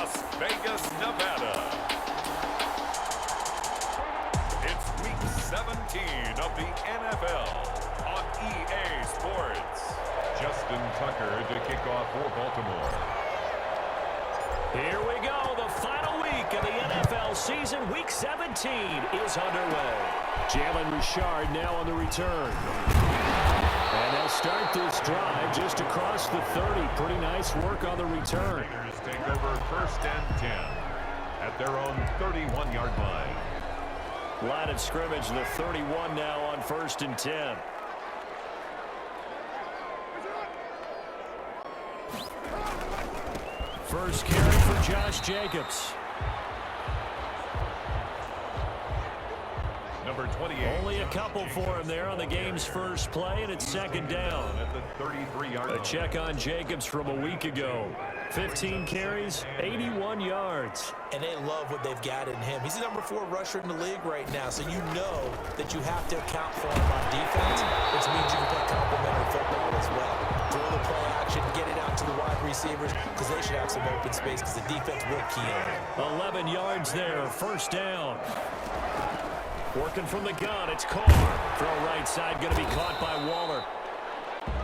Las Vegas, Nevada. It's Week 17 of the NFL on EA Sports. Justin Tucker to kick off for Baltimore. Here we go. The final week of the NFL season. Week 17 is underway. Jalen Richard now on the return. And they'll start this drive just across the 30. Pretty nice work on the return. Raiders take over 1st and 10 at their own 31-yard line. Line of scrimmage, the 31 now on 1st and 10. First carry for Josh Jacobs. Number 28. Only a couple for him there on the game's first play, and it's 2nd down. At the 33-yard line. A check on Jacobs from a week ago. 15 carries, 81 yards. And they love what they've got in him. He's the number 4 rusher in the league right now, so you know that you have to account for him on defense, which means you can play complementary football as well. Throw the play action, get it out to the wide receivers, because they should have some open space, because the defense will key on it. 11 yards there, 1st down. Working from the gun, it's Carr. Throw right side, going to be caught by Waller.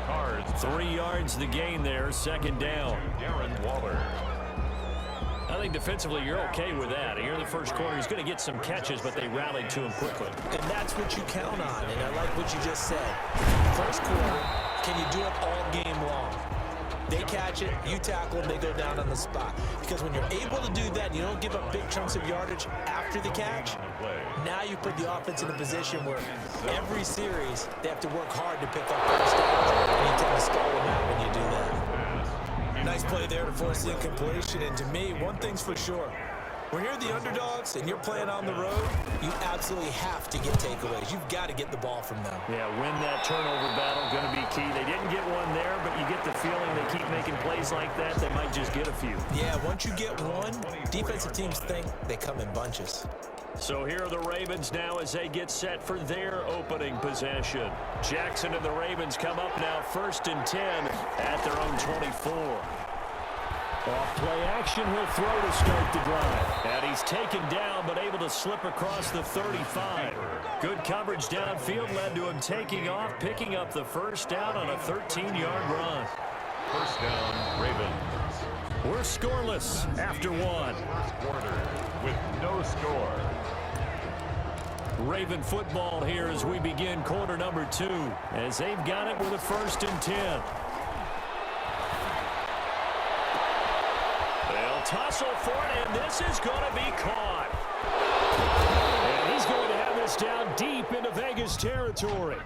Cards 3 yards the gain there, 2nd down. Darren Waller. I think defensively you're okay with that. Here in the first quarter, he's going to get some catches, but they rallied to him quickly. And that's what you count on, and I like what you just said. First quarter, can you do it all game long? They catch it, you tackle them, they go down on the spot. Because when you're able to do that, you don't give up big chunks of yardage after the catch, now you put the offense in a position where every series they have to work hard to pick up first downs, and you tend to stall them out when you do that. Nice play there to force the incompletion, and to me, one thing's for sure. When you're the underdogs and you're playing on the road, you absolutely have to get takeaways. You've got to get the ball from them. Yeah, win that turnover battle, going to be key. They didn't get one there, but you get the feeling they keep making plays like that, they might just get a few. Yeah, once you get one, defensive teams think they come in bunches. So here are the Ravens now as they get set for their opening possession. Jackson and the Ravens come up now 1st and 10 at their own 24. Off play action, he'll throw to start the drive. And he's taken down, but able to slip across the 35. Good coverage downfield led to him taking off, picking up the 1st down on a 13-yard run. 1st down, Ravens. We're scoreless after 1. First quarter with no score. Raven football here as we begin quarter number 2, as they've got it with a 1st and 10. Tussle for it, and this is going to be caught. And he's going to have this down deep into Vegas territory.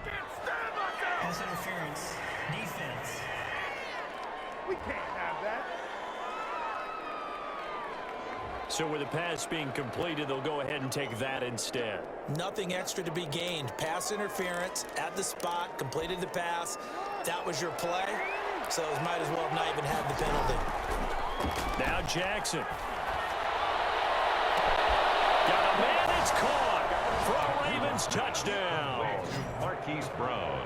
Pass interference. Defense. We can't have that. So with the pass being completed, they'll go ahead and take that instead. Nothing extra to be gained. Pass interference at the spot, completed the pass. That was your play, so it might as well not even have the penalty. Now Jackson. Got a man, it's caught for a Ravens touchdown. Marquise Brown.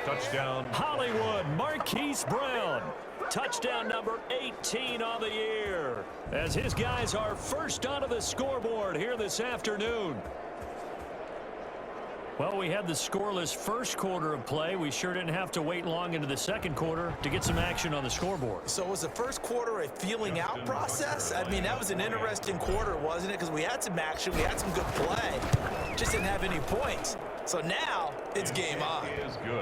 Touchdown. Hollywood, Marquise Brown. Touchdown number 18 on the year. As his guys are first onto the scoreboard here this afternoon. Well, we had the scoreless first quarter of play. We sure didn't have to wait long into the second quarter to get some action on the scoreboard. So was the first quarter a feeling out process? I mean, that was an interesting quarter, wasn't it? Because we had some action, we had some good play. Just didn't have any points. So now it's game on.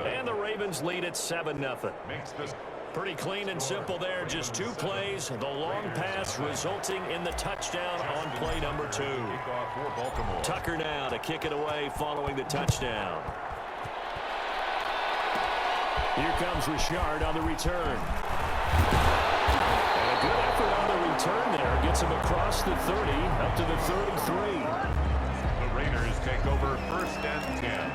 And the Ravens lead at 7-0. Makes this pretty clean and simple there. Just 2 plays. The long pass resulting in the touchdown on play number 2. kickoff for Baltimore. Tucker now to kick it away following the touchdown. Here comes Richard on the return. And a good effort on the return there. Gets him across the 30 up to the 33. The Raiders take over 1st and 10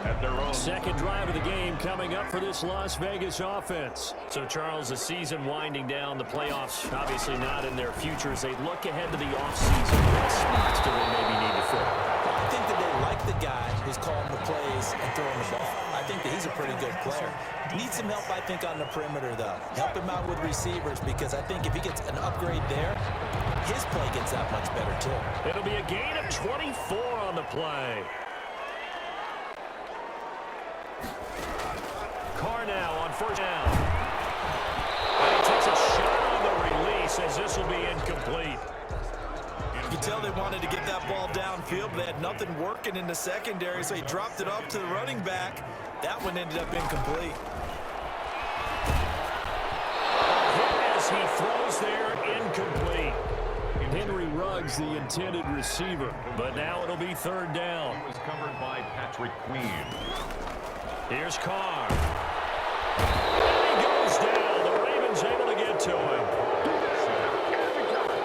at their own. Second drive of the game coming up for this Las Vegas offense. So, Charles, the season winding down, the playoffs obviously not in their future as they look ahead to the offseason. What spots do they maybe need to fill? I think that they like the guy who's calling the plays and throwing the ball. I I think that he's a pretty good player. Needs some help, I think, on the perimeter, though. Help him out with receivers, because I think if he gets an upgrade there, his play gets that much better, too. It'll be a gain of 24 on the play. Carr now on first down. And he takes a shot on the release as this will be incomplete. You can tell they wanted to get that ball downfield, but they had nothing working in the secondary, so he dropped it off to the running back. That one ended up incomplete. As he throws there, incomplete. Henry Ruggs, the intended receiver, but now it'll be third down. He was covered by Patrick Queen. Here's Carr. And he goes down. The Ravens able to get to him.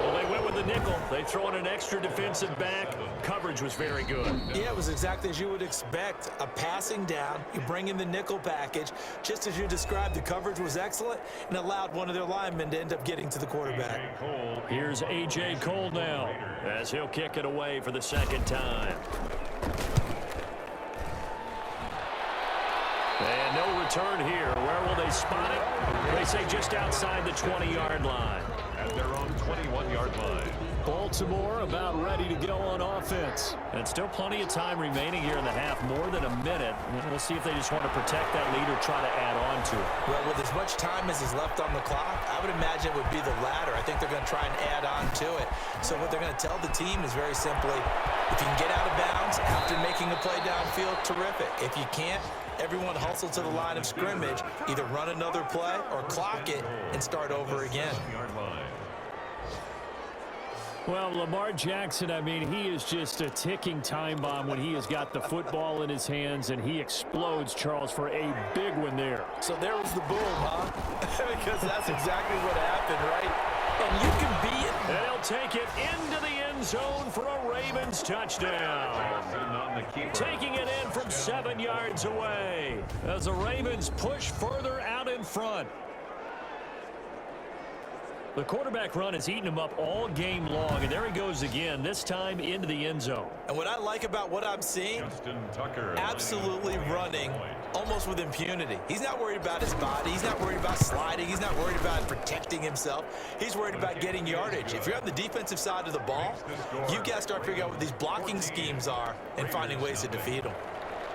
Well, they went with the nickel. They throw in an extra defensive back. Coverage was very good. Yeah, it was exactly as you would expect. A passing down, you bring in the nickel package. Just as you described, the coverage was excellent and allowed one of their linemen to end up getting to the quarterback. Here's A.J. Cole now as he'll kick it away for the second time. And no return here. Where will they spot it? They say just outside the 20-yard line. At their own 21-yard line. Baltimore about ready to go on offense. And still plenty of time remaining here in the half, more than a minute. We'll see if they just want to protect that lead or try to add on to it. Well, with as much time as is left on the clock, I would imagine it would be the latter. I think they're going to try and add on to it. So what they're going to tell the team is very simply, if you can get out of bounds after making a play downfield, terrific. If you can't, everyone hustle to the line of scrimmage, either run another play or clock it and start over again. Well, Lamar Jackson, I mean, he is just a ticking time bomb when he has got the football in his hands, and he explodes, Charles, for a big one there. So there was the boom, huh? Because that's exactly what happened, right? And you can be it. And he'll take it into the end zone for a Ravens touchdown. Taking it in from 7 yards away as the Ravens push further out in front. The quarterback run has eaten him up all game long, and there he goes again, this time into the end zone. And what I like about what I'm seeing, absolutely running almost with impunity. He's not worried about his body. He's not worried about sliding. He's not worried about protecting himself. He's worried about getting yardage. If you're on the defensive side of the ball, you've got to start figuring out what these blocking schemes are and finding ways to defeat them.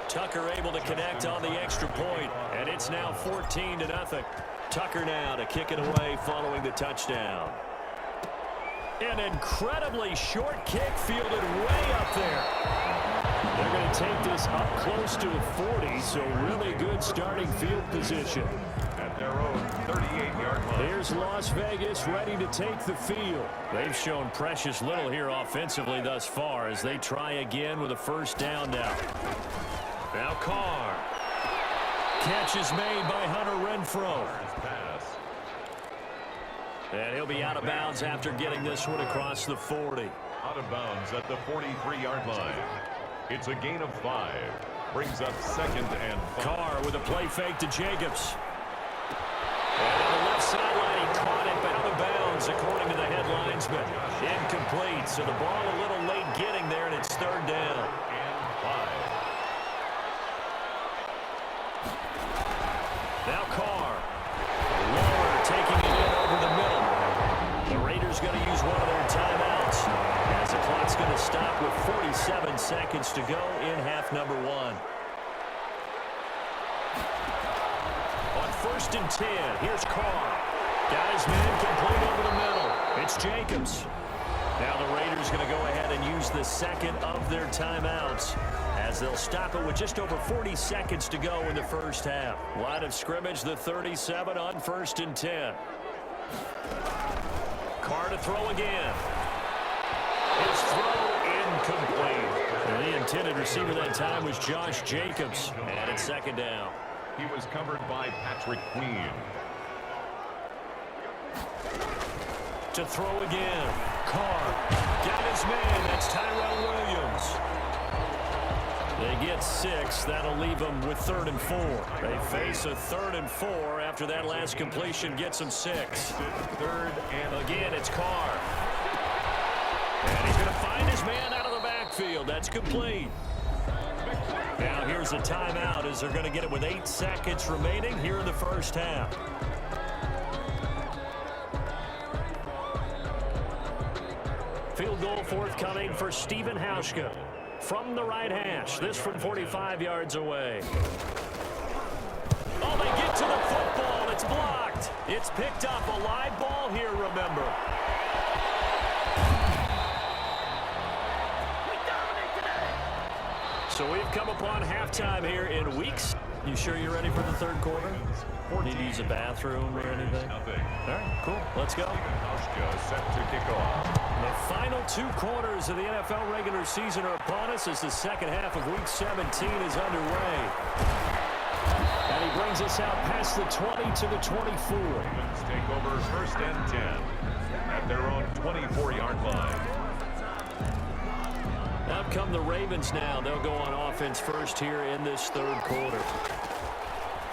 Tucker able to connect on the extra point, and it's now 14-0. Tucker now to kick it away following the touchdown. An incredibly short kick fielded way up there. They're going to take this up close to 40, so really good starting field position. At their own 38-yard line. Here's Las Vegas ready to take the field. They've shown precious little here offensively thus far as they try again with a first down now. Now Carr. Catch is made by Hunter Renfrow. And he'll be out of bounds after getting this one across the 40. Out of bounds at the 43-yard line. It's a gain of 5. Brings up second and 5. Carr with a play fake to Jacobs. And on the left sideline, he caught it, but out of bounds, according to the headlinesman. Incomplete, so the ball a little late getting there, and it's third down. Now Carr. Waller taking it in over the middle. The Raiders going to use one of their timeouts as the clock's going to stop with 47 seconds to go in half number 1. On first and 10, here's Carr. Got his man complete over the middle. It's Jacobs. Now the Raiders going to go ahead and use the second of their timeouts as they'll stop it with just over 40 seconds to go in the first half. Line of scrimmage, the 37 on first and 10. Carr to throw again. His throw incomplete. And the intended receiver that time was Josh Jacobs. And it's second down. He was covered by Patrick Queen. To throw again. Carr got his man. That's Tyrell Williams. They get 6. That'll leave them with 3rd and 4. They face a 3rd and 4 after that last completion gets them 6. 3rd and again, it's Carr. And he's going to find his man out of the backfield. That's complete. Now here's a timeout as they're going to get it with 8 seconds remaining here in the first half. Field goal forthcoming for Stephen Hauschka from the right hash. This from 45 yards away. Oh, they get to the football. It's blocked. It's picked up. A live ball here, remember. So we've come upon halftime here in weeks. You sure you're ready for the third quarter? Need to use a bathroom or anything? All right, cool. Let's go. Set to kick off. The final 2 quarters of the NFL regular season are upon us as the second half of Week 17 is underway. And he brings us out past the 20 to the 24. Ravens take over first and 10 at their own 24-yard line. Out come the Ravens now. They'll go on offense first here in this third quarter.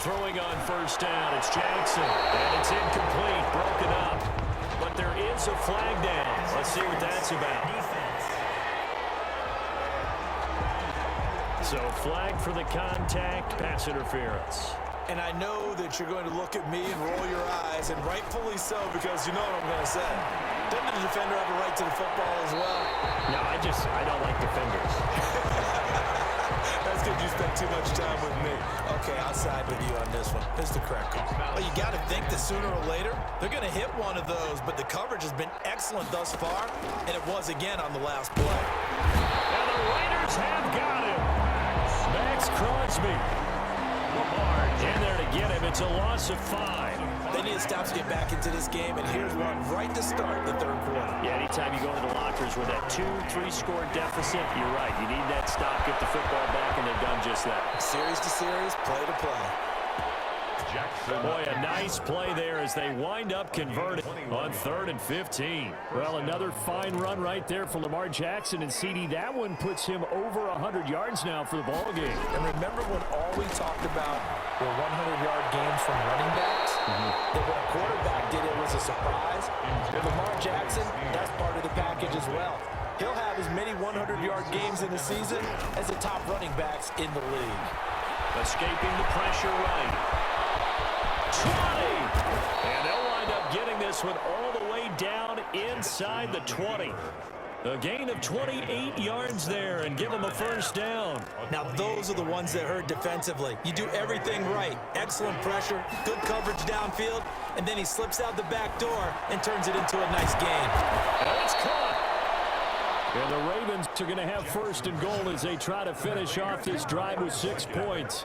Throwing on first down, it's Jackson. And it's incomplete, broken up. But there is a flag down. Let's see what that's about. So flag for the contact, pass interference. And I know that you're going to look at me and roll your eyes, and rightfully so, because you know what I'm going to say. Doesn't the defender have a right to the football as well? No, I don't like defenders. That's because you spent too much time with me. Okay, I'll side with you on this one. It's the correct call. Well, you got to think that sooner or later, they're going to hit one of those, but the coverage has been excellent thus far, and it was again on the last play. And the Raiders have got him. Max Crosby. In there to get him. It's a loss of 5. They need to stop to get back into this game, and here's one right to start the third quarter. Yeah, anytime you go into the lockers with that 2-3 score deficit, you're right. You need that stop, get the football back, and they've done just that. Series to series, play to play. Jackson. Boy, a nice play there as they wind up converting on 3rd and 15. Well, another fine run right there for Lamar Jackson and CD. That one puts him over 100 yards now for the ball game. And remember when all we talked about were 100-yard games from running backs? That when a quarterback did it was a surprise. With Lamar Jackson, that's part of the package as well. He'll have as many 100-yard games in the season as the top running backs in the league. Escaping the pressure right. 20! And they'll wind up getting this one all the way down inside the 20. A gain of 28 yards there and give them a first down. Now those are the ones that hurt defensively. You do everything right. Excellent pressure, good coverage downfield, and then he slips out the back door and turns it into a nice gain. And it's caught. And the Ravens are going to have first and goal as they try to finish off this drive with 6 points.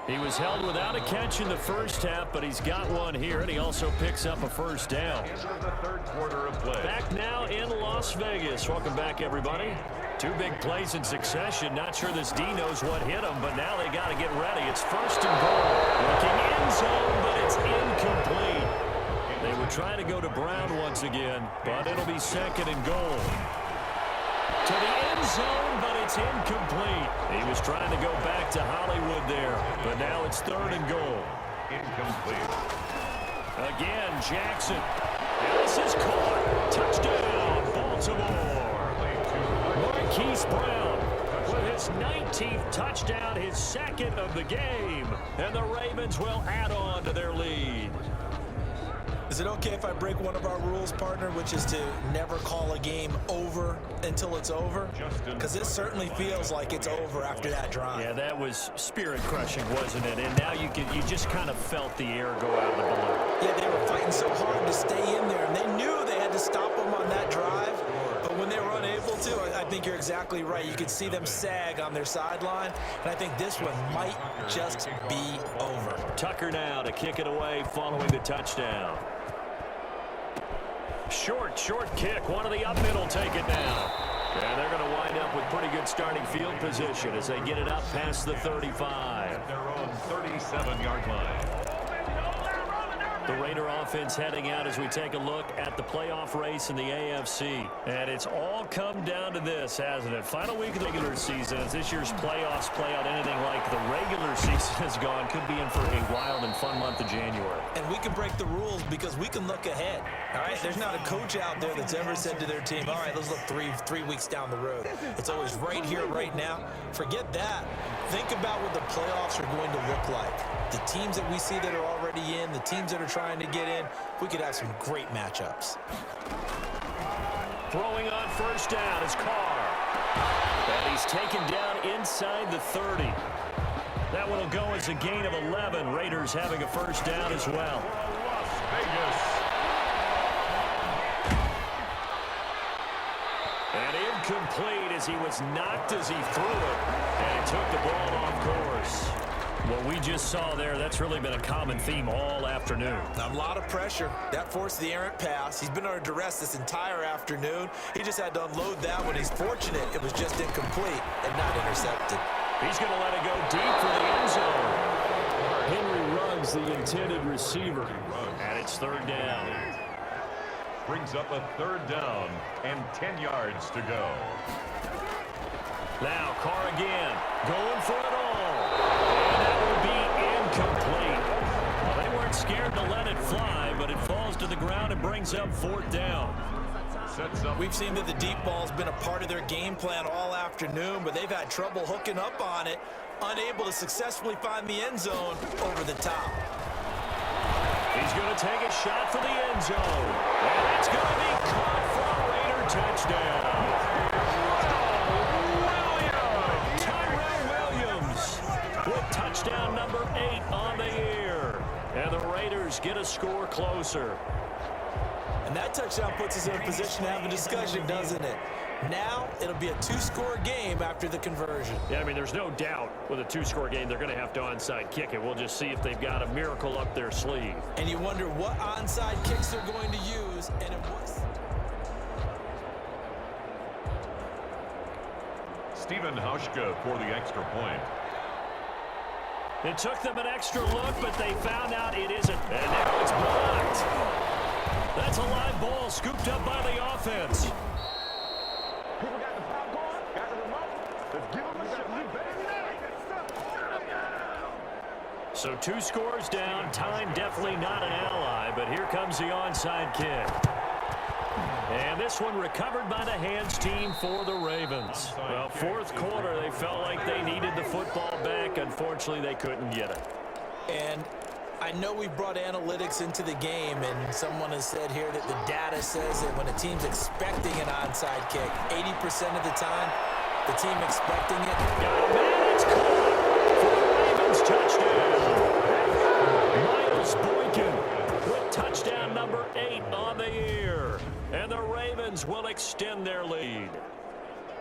He was held without a catch in the first half, but he's got one here, and he also picks up a first down. Into the third quarter of play. Back now in Las Vegas. Welcome back, everybody. 2 big plays in succession. Not sure this D knows what hit him, but now they got to get ready. It's first and goal. Looking end zone, but it's incomplete. They were trying to go to Brown once again, but it'll be second and goal. To the end zone, but it's incomplete. He was trying to go back to Hollywood there, but now it's 3rd and goal. Incomplete. Again, Jackson. And this is caught. Touchdown, Baltimore. Marquise Brown with his 19th touchdown, his 2nd of the game. And the Ravens will add on to their lead. Is it okay if I break one of our rules, partner, which is to never call a game over until it's over? Because it certainly feels like it's over after that drive. Yeah, that was spirit-crushing, wasn't it? And now you just kind of felt the air go out of the balloon. Yeah, they were fighting so hard to stay in there, and they knew they had to stop them on that drive. But when they were unable to, I think you're exactly right. You could see them sag on their sideline, and I think this one might just be over. Tucker now to kick it away following the touchdown. Short kick. One of the up middle take it now. And they're going to wind up with pretty good starting field position as they get it up past the 35. Their own 37-yard line. The Raider offense heading out as we take a look at the playoff race in the AFC. And it's all come down to this, hasn't it? Final week of the regular season. As this year's playoffs play out anything like the regular season has gone, could be in for a wild and fun month of January. And we can break the rules because we can look ahead. All right, there's not a coach out there that's ever said to their team, all right, let's look three weeks down the road. It's always right here, right now. Forget that. Think about what the playoffs are going to look like. The teams that we see that are already in, the teams that are trying to get in, we could have some great matchups. Throwing on first down is Carr. And he's taken down inside the 30. That one will go as a gain of 11. Raiders having a first down as well. Las Vegas. And incomplete as he was knocked as he threw it. And he took the ball off course. What we just saw there, that's really been a common theme all afternoon. A lot of pressure. That forced the errant pass. He's been under duress this entire afternoon. He just had to unload that one. He's fortunate it was just incomplete and not intercepted. He's going to let it go deep for the end zone. Henry Ruggs, the intended receiver. And it's third down. Brings up a third down and 10 yards to go. Now Carr again, going for it all. And that will be incomplete. Well, they weren't scared to let it fly, but it falls to the ground and brings up fourth down. We've seen that the deep ball's been a part of their game plan all afternoon, but they've had trouble hooking up on it, unable to successfully find the end zone over the top. He's going to take a shot for the end zone. And it's going to be caught for a Raider touchdown. Tyrell Williams with touchdown number 8 on the year. And the Raiders get a score closer. And that touchdown puts us in a position to have a discussion, doesn't it? Now it'll be a 2-score game after the conversion. Yeah, I mean, there's no doubt with a 2-score game they're going to have to onside kick it. We'll just see if they've got a miracle up their sleeve. And you wonder what onside kicks they're going to use and in what... Stephen Hauschka for the extra point. It took them an extra look, but they found out it isn't. And now it's blocked. That's a live ball scooped up by the offense. People got the popcorn, got the remote. Let's give them a shot. So 2 scores down. Time definitely not an ally, but here comes the onside kick. And this one recovered by the hands team for the Ravens. Well, fourth quarter, they felt like they needed the football back. Unfortunately, they couldn't get it. And I know we brought analytics into the game, and someone has said here that the data says that when a team's expecting an onside kick, 80% of the time, the team expecting it. Got a man, it's caught for the Ravens touchdown. Miles Boykin with touchdown number 8 on the year. And the Ravens will extend their lead.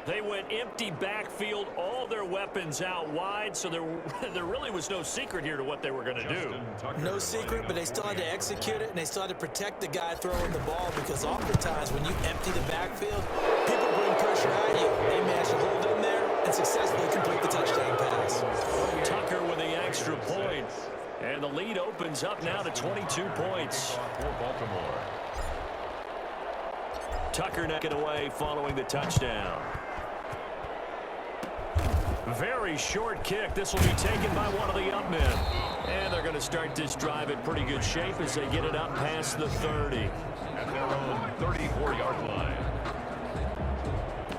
They went empty backfield, all their weapons out wide, so there really was no secret here to what they were going to do. No secret, but they still had to execute it, and they still had to protect the guy throwing the ball, because oftentimes when you empty the backfield, people bring pressure at you. They managed to hold in there and successfully complete the touchdown pass. Tucker with the extra point, and the lead opens up now to 22 points. For Baltimore. Tucker necking away following the touchdown. Very short kick. This will be taken by one of the up men. And they're going to start this drive in pretty good shape as they get it up past the 30. At their own 34-yard line.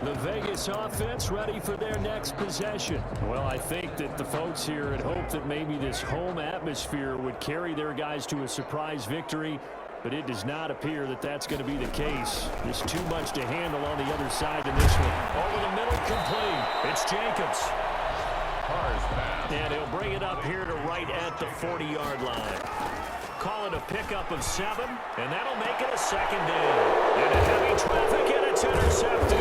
The Vegas offense ready for their next possession. Well, I think that the folks here had hoped that maybe this home atmosphere would carry their guys to a surprise victory, but it does not appear that that's going to be the case. There's too much to handle on the other side in this one. Over the middle, complete. It's Jacobs. Carr's pass. And he'll bring it up here to right at the 40-yard line. Call it a pickup of 7, and that'll make it a second down. And a heavy traffic, and it's intercepted.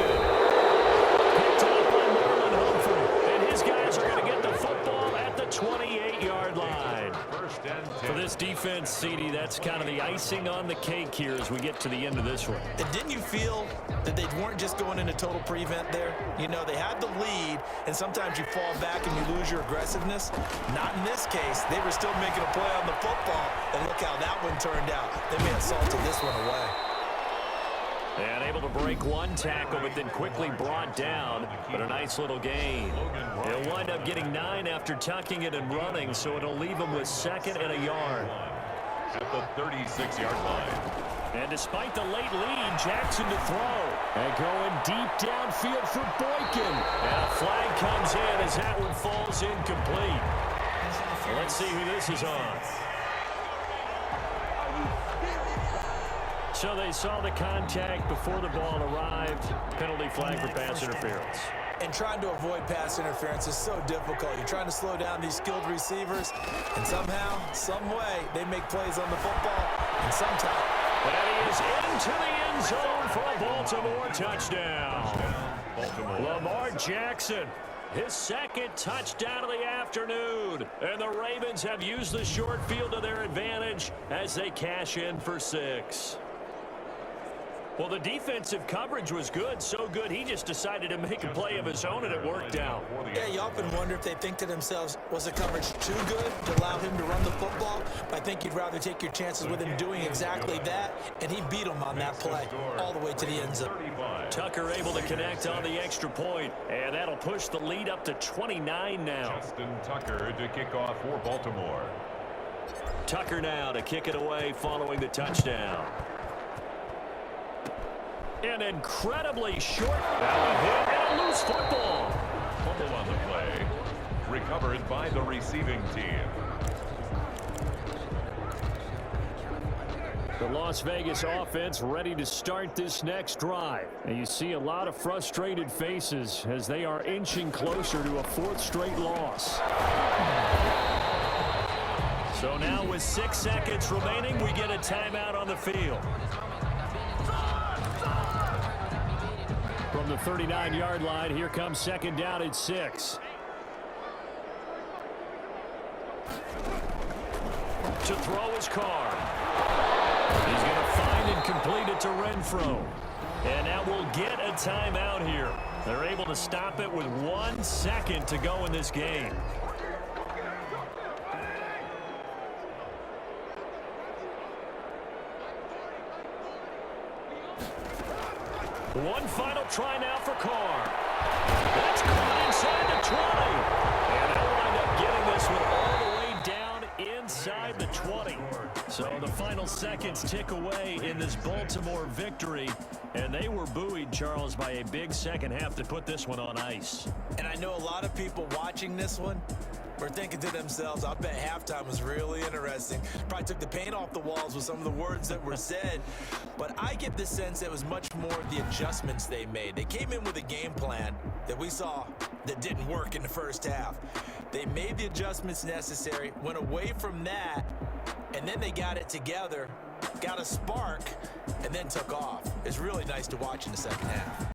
Picked up by Marlon Humphrey. And his guys are going to get the football at the 28-yard line. First and 10. For this defense, CD, that's kind of the icing on the cake here as we get to the end of this one. And didn't you feel that they weren't just going into total prevent there? You know, they had the lead, and sometimes you fall back and you lose your aggressiveness. Not in this case. They were still making a play on the football, and look how that one turned out. They may have salted this one away. And able to break one tackle, but then quickly brought down. But a nice little gain. He'll wind up getting 9 after tucking it and running, so it'll leave him with 2nd and a yard. At the 36-yard line. And despite the late lead, Jackson to throw. And going deep downfield for Boykin. And a flag comes in as that one falls incomplete. Well, let's see who this is on. So they saw the contact before the ball arrived. Penalty flag for pass interference. And trying to avoid pass interference is so difficult. You're trying to slow down these skilled receivers, and somehow, some way, they make plays on the football, and sometimes. And he is into the end zone for a Baltimore touchdown. Lamar Jackson, his second touchdown of the afternoon. And the Ravens have used the short field to their advantage as they cash in for 6. Well, the defensive coverage was good, so good he just decided to make a play of his own, and it worked out. Yeah, you often wonder if they think to themselves, was the coverage too good to allow him to run the football? But I think you'd rather take your chances with him doing exactly that, and he beat him on that play all the way to the end zone. Tucker able to connect on the extra point, and that'll push the lead up to 29 now. Justin Tucker to kick off for Baltimore. Tucker now to kick it away following the touchdown. An incredibly short hit and a loose football. Fumble on the play. Recovered by the receiving team. The Las Vegas offense ready to start this next drive. And you see a lot of frustrated faces as they are inching closer to a 4th straight loss. So now with 6 seconds remaining, we get a timeout on the field. From the 39-yard line, here comes 2nd down at 6. To throw his Carr. He's going to find and complete it to Renfro. And that will get a timeout here. They're able to stop it with 1 second to go in this game. One final try now for Carr. That's caught inside the 20. And they'll wind up getting this one all the way down inside the 20. So the final seconds tick away in this Baltimore victory. And they were buoyed, Charles, by a big second half to put this one on ice. And I know a lot of people watching this one were thinking to themselves, I bet halftime was really interesting. Probably took the paint off the walls with some of the words that were said. But I get the sense it was much more of the adjustments they made. They came in with a game plan that we saw that didn't work in the first half. They made the adjustments necessary, went away from that, and then they got it together, got a spark, and then took off. It's really nice to watch in the second half.